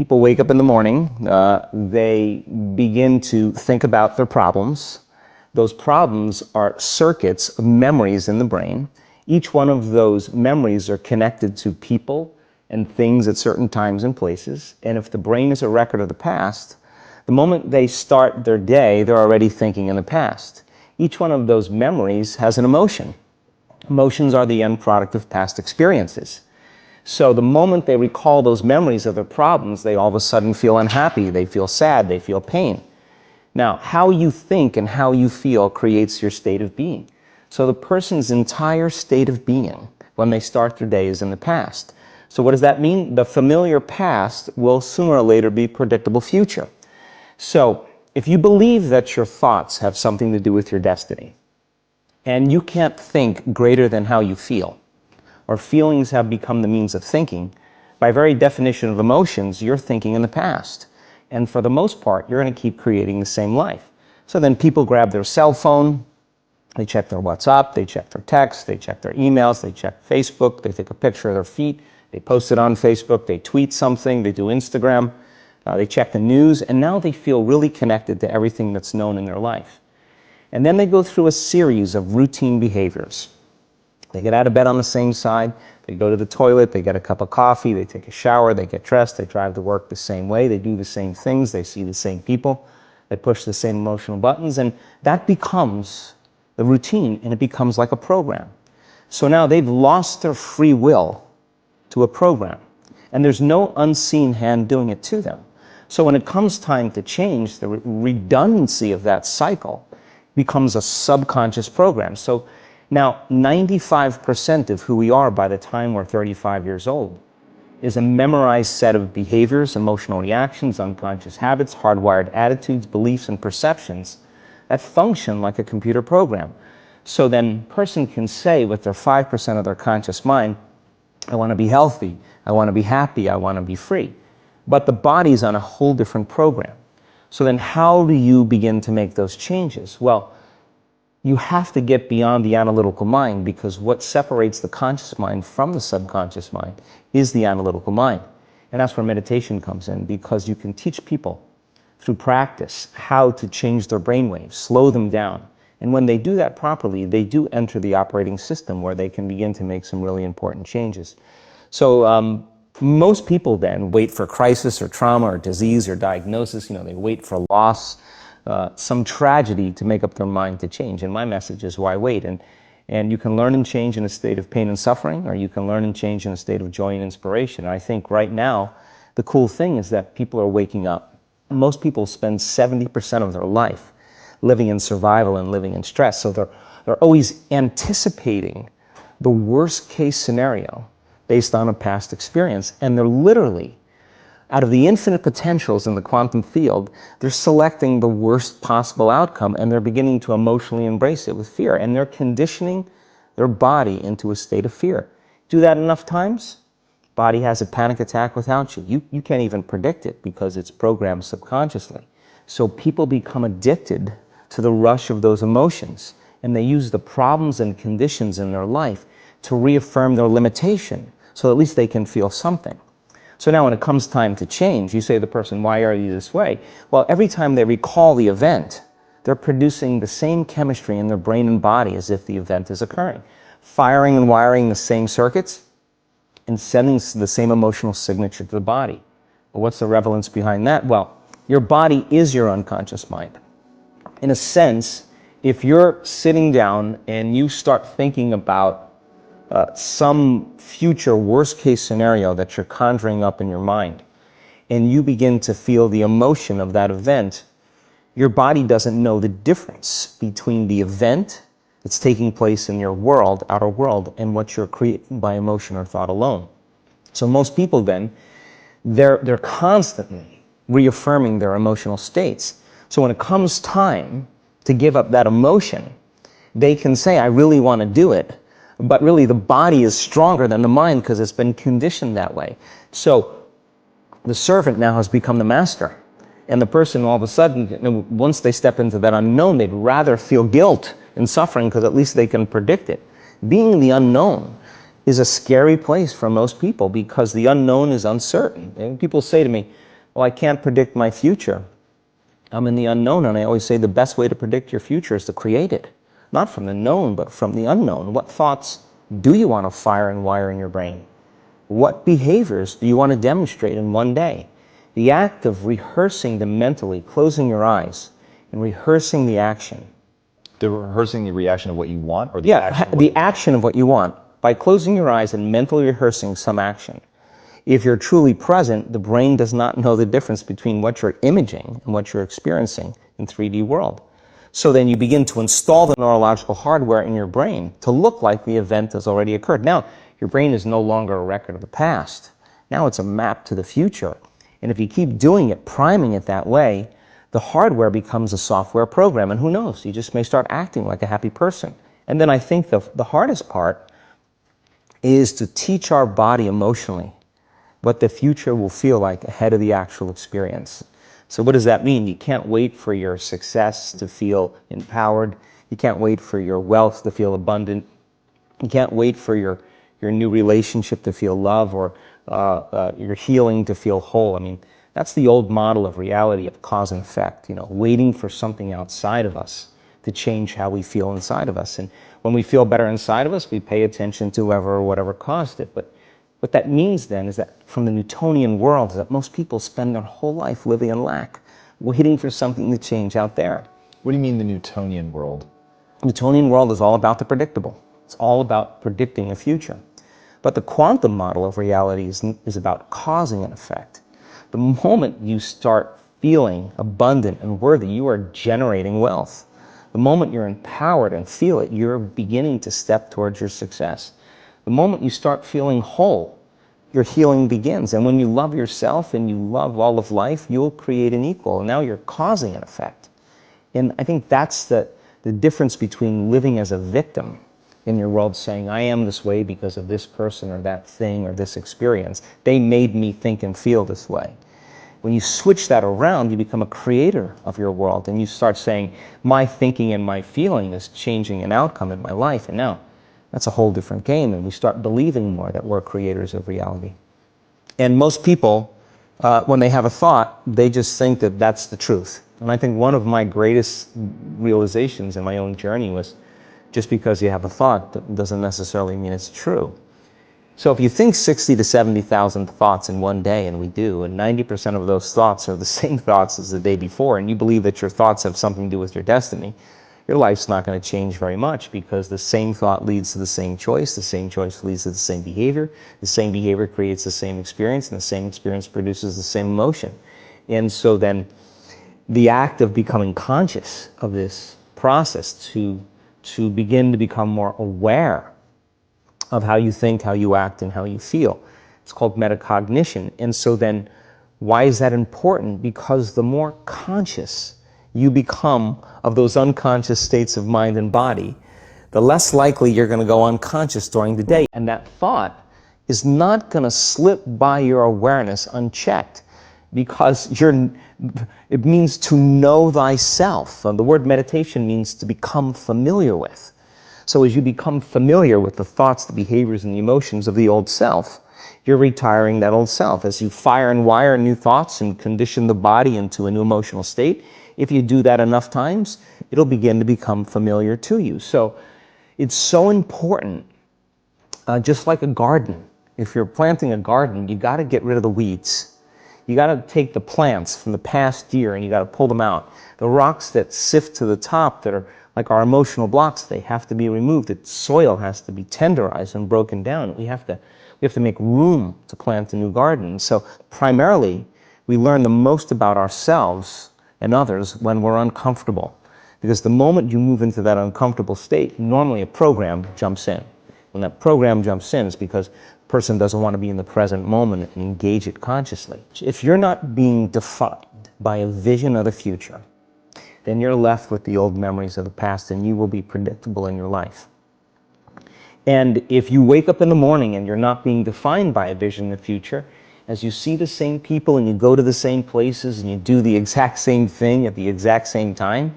People wake up in the morning, they begin to think about their problems. Those problems are circuits of memories in the brain. Each one of those memories are connected to people and things at certain times and places. And if the brain is a record of the past, the moment they start their day, they're already thinking in the past. Each one of those memories has an emotion. Emotions are the end product of past experiences. So the moment they recall those memories of their problems, they all of a sudden feel unhappy, they feel sad, they feel pain. Now, how you think and how you feel creates your state of being. So the person's entire state of being when they start their day is in the past. So what does that mean? The familiar past will sooner or later be predictable future. So if you believe that your thoughts have something to do with your destiny, and you can't think greater than how you feel, or feelings have become the means of thinking, by very definition of emotions, you're thinking in the past. And for the most part, you're going to keep creating the same life. So then people grab their cell phone, they check their WhatsApp, they check their text, they check their emails, they check Facebook, they take a picture of their feet, they post it on Facebook, they tweet something, they do Instagram, they check the news, and now they feel really connected to everything that's known in their life. And then they go through a series of routine behaviors. They get out of bed on the same side, they go to the toilet, they get a cup of coffee, they take a shower, they get dressed, they drive to work the same way, they do the same things, they see the same people, they push the same emotional buttons, and that becomes the routine, and it becomes like a program. So now they've lost their free will to a program, and there's no unseen hand doing it to them. So when it comes time to change, the redundancy of that cycle becomes a subconscious program. So now, 95% of who we are by the time we're 35 years old is a memorized set of behaviors, emotional reactions, unconscious habits, hardwired attitudes, beliefs, and perceptions that function like a computer program. So then a person can say with their 5% of their conscious mind, I want to be healthy, I want to be happy, I want to be free. But the body's on a whole different program. So then how do you begin to make those changes? Well, you have to get beyond the analytical mind, because what separates the conscious mind from the subconscious mind is the analytical mind. And that's where meditation comes in, because you can teach people through practice how to change their brainwaves, slow them down. And when they do that properly, they do enter the operating system where they can begin to make some really important changes. So most people then wait for crisis or trauma or disease or diagnosis. They wait for loss, some tragedy to make up their mind to change. And my message is, why wait? And you can learn and change in a state of pain and suffering, or you can learn and change in a state of joy and inspiration. And I think right now, the cool thing is that people are waking up. Most people spend 70% of their life living in survival and living in stress. So they're always anticipating the worst case scenario based on a past experience. And they're literally, out of the infinite potentials in the quantum field, they're selecting the worst possible outcome, and they're beginning to emotionally embrace it with fear. And they're conditioning their body into a state of fear. Do that enough times, body has a panic attack without you. You can't even predict it because it's programmed subconsciously. So people become addicted to the rush of those emotions, and they use the problems and conditions in their life to reaffirm their limitation, so at least they can feel something. So now when it comes time to change, you say to the person, why are you this way? Well, every time they recall the event, they're producing the same chemistry in their brain and body as if the event is occurring, firing and wiring the same circuits and sending the same emotional signature to the body. Well, what's the relevance behind that? Well, your body is your unconscious mind. In a sense, if you're sitting down and you start thinking about some future worst case scenario that you're conjuring up in your mind, and you begin to feel the emotion of that event, your body doesn't know the difference between the event that's taking place in your world, outer world, and what you're creating by emotion or thought alone. So most people then, they're constantly reaffirming their emotional states. So when it comes time to give up that emotion, they can say, I really want to do it, but really the body is stronger than the mind because it's been conditioned that way. So the servant now has become the master. And the person all of a sudden, once they step into that unknown, they'd rather feel guilt and suffering because at least they can predict it. Being the unknown is a scary place for most people because the unknown is uncertain. And people say to me, well, I can't predict my future. I'm in the unknown, and I always say the best way to predict your future is to create it. Not from the known, but from the unknown. What thoughts do you want to fire and wire in your brain? What behaviors do you want to demonstrate in one day? The act of rehearsing them mentally, closing your eyes, and rehearsing the action. The rehearsing the reaction of what you want, or the Yeah, action? the action of what you want. By closing your eyes and mentally rehearsing some action. If you're truly present, the brain does not know the difference between what you're imaging and what you're experiencing in 3D world. So then you begin to install the neurological hardware in your brain to look like the event has already occurred. Now, your brain is no longer a record of the past. Now it's a map to the future. And if you keep doing it, priming it that way, the hardware becomes a software program. And who knows, you just may start acting like a happy person. And then I think the hardest part is to teach our body emotionally what the future will feel like ahead of the actual experience. So what does that mean? You can't wait for your success to feel empowered. You can't wait for your wealth to feel abundant. You can't wait for your new relationship to feel love, or your healing to feel whole. I mean, that's the old model of reality, of cause and effect, waiting for something outside of us to change how we feel inside of us. And when we feel better inside of us, we pay attention to whoever or whatever caused it. But what that means then is that from the Newtonian world, is that most people spend their whole life living in lack, waiting for something to change out there. What do you mean the Newtonian world? The Newtonian world is all about the predictable. It's all about predicting the future. But the quantum model of reality is about causing an effect. The moment you start feeling abundant and worthy, you are generating wealth. The moment you're empowered and feel it, you're beginning to step towards your success. The moment you start feeling whole, your healing begins. And when you love yourself and you love all of life, you'll create an equal. And now you're causing an effect. And I think that's the difference between living as a victim in your world, saying, I am this way because of this person or that thing or this experience. They made me think and feel this way. When you switch that around, you become a creator of your world. And you start saying, my thinking and my feeling is changing an outcome in my life. And now, that's a whole different game, and we start believing more that we're creators of reality. And most people, when they have a thought, they just think that that's the truth. And I think one of my greatest realizations in my own journey was, just because you have a thought doesn't necessarily mean it's true. So if you think 60 to 70,000 thoughts in one day, and we do, and 90% of those thoughts are the same thoughts as the day before, and you believe that your thoughts have something to do with your destiny, your life's not going to change very much, because the same thought leads to the same choice leads to the same behavior creates the same experience, and the same experience produces the same emotion. And so then the act of becoming conscious of this process, to begin to become more aware of how you think, how you act, and how you feel, it's called metacognition. And so then why is that important? Because the more conscious you become of those unconscious states of mind and body, the less likely you're going to go unconscious during the day. And that thought is not going to slip by your awareness unchecked, because it means to know thyself. The word meditation means to become familiar with. So as you become familiar with the thoughts, the behaviors, and the emotions of the old self, you're retiring that old self. As you fire and wire new thoughts and condition the body into a new emotional state, if you do that enough times, it'll begin to become familiar to you. So it's so important, just like a garden. If you're planting a garden, you got to get rid of the weeds. You got to take the plants from the past year and you got to pull them out. The rocks that sift to the top, that are like our emotional blocks, they have to be removed. The soil has to be tenderized and broken down. We have to make room to plant a new garden. So primarily, we learn the most about ourselves and others when we're uncomfortable. Because the moment you move into that uncomfortable state, normally a program jumps in. When that program jumps in, it's because the person doesn't want to be in the present moment and engage it consciously. If you're not being defined by a vision of the future, then you're left with the old memories of the past, and you will be predictable in your life. And if you wake up in the morning and you're not being defined by a vision of the future, as you see the same people and you go to the same places and you do the exact same thing at the exact same time,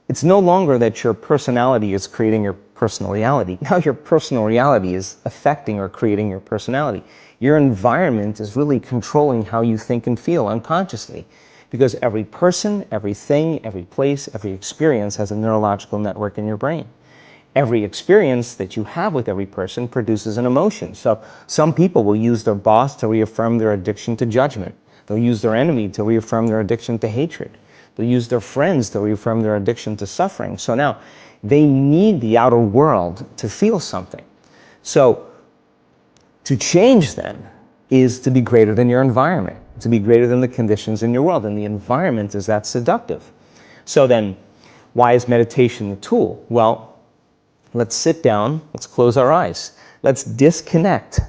it's no longer that your personality is creating your personal reality. Now your personal reality is affecting or creating your personality. Your environment is really controlling how you think and feel unconsciously, because every person, everything, every place, every experience has a neurological network in your brain. Every experience that you have with every person produces an emotion. So some people will use their boss to reaffirm their addiction to judgment. They'll use their enemy to reaffirm their addiction to hatred. They'll use their friends to reaffirm their addiction to suffering. So now they need the outer world to feel something. So to change then is to be greater than your environment, to be greater than the conditions in your world. And the environment is that seductive. So then, why is meditation the tool? Well, let's sit down, let's close our eyes. Let's disconnect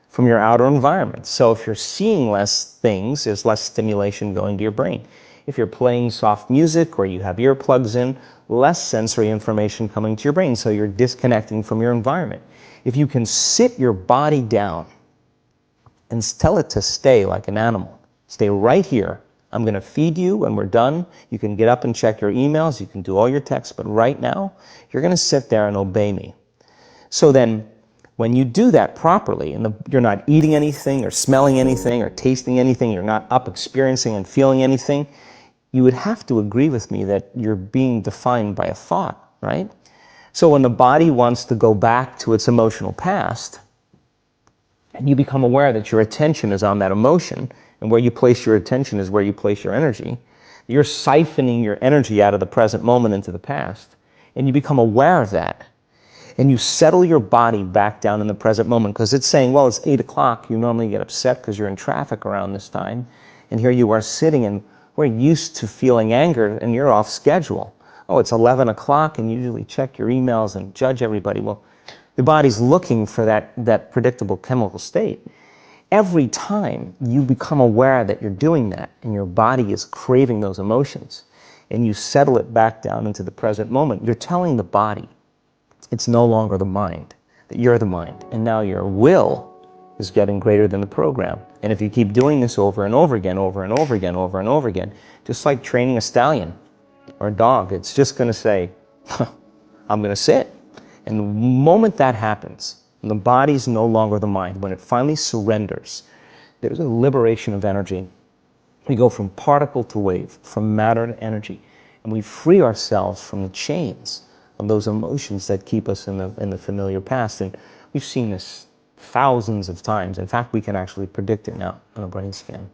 from your outer environment. So if you're seeing less things, there's less stimulation going to your brain. If you're playing soft music or you have earplugs in, less sensory information coming to your brain, so you're disconnecting from your environment. If you can sit your body down and tell it to stay like an animal, stay right here. I'm going to feed you when we're done. You can get up and check your emails. You can do all your texts. But right now, you're going to sit there and obey me. So then, when you do that properly, and you're not eating anything or smelling anything or tasting anything, you're not up experiencing and feeling anything, you would have to agree with me that you're being defined by a thought, right? So when the body wants to go back to its emotional past, and you become aware that your attention is on that emotion, and where you place your attention is where you place your energy. You're siphoning your energy out of the present moment into the past, and you become aware of that. And you settle your body back down in the present moment, because it's saying, well, it's 8 o'clock. You normally get upset because you're in traffic around this time, and here you are sitting, and we're used to feeling anger, and you're off schedule. Oh, it's 11 o'clock, and you usually check your emails and judge everybody. Well, the body's looking for that predictable chemical state. Every time you become aware that you're doing that and your body is craving those emotions and you settle it back down into the present moment, you're telling the body it's no longer the mind, that you're the mind. And now your will is getting greater than the program. And if you keep doing this over and over again, over and over again, over and over again, just like training a stallion or a dog, it's just going to say, I'm going to sit. And the moment that happens, and the body's no longer the mind, when it finally surrenders, there's a liberation of energy. We go from particle to wave, from matter to energy, and we free ourselves from the chains of those emotions that keep us in the familiar past. And we've seen this thousands of times. In fact, we can actually predict it now on a brain scan.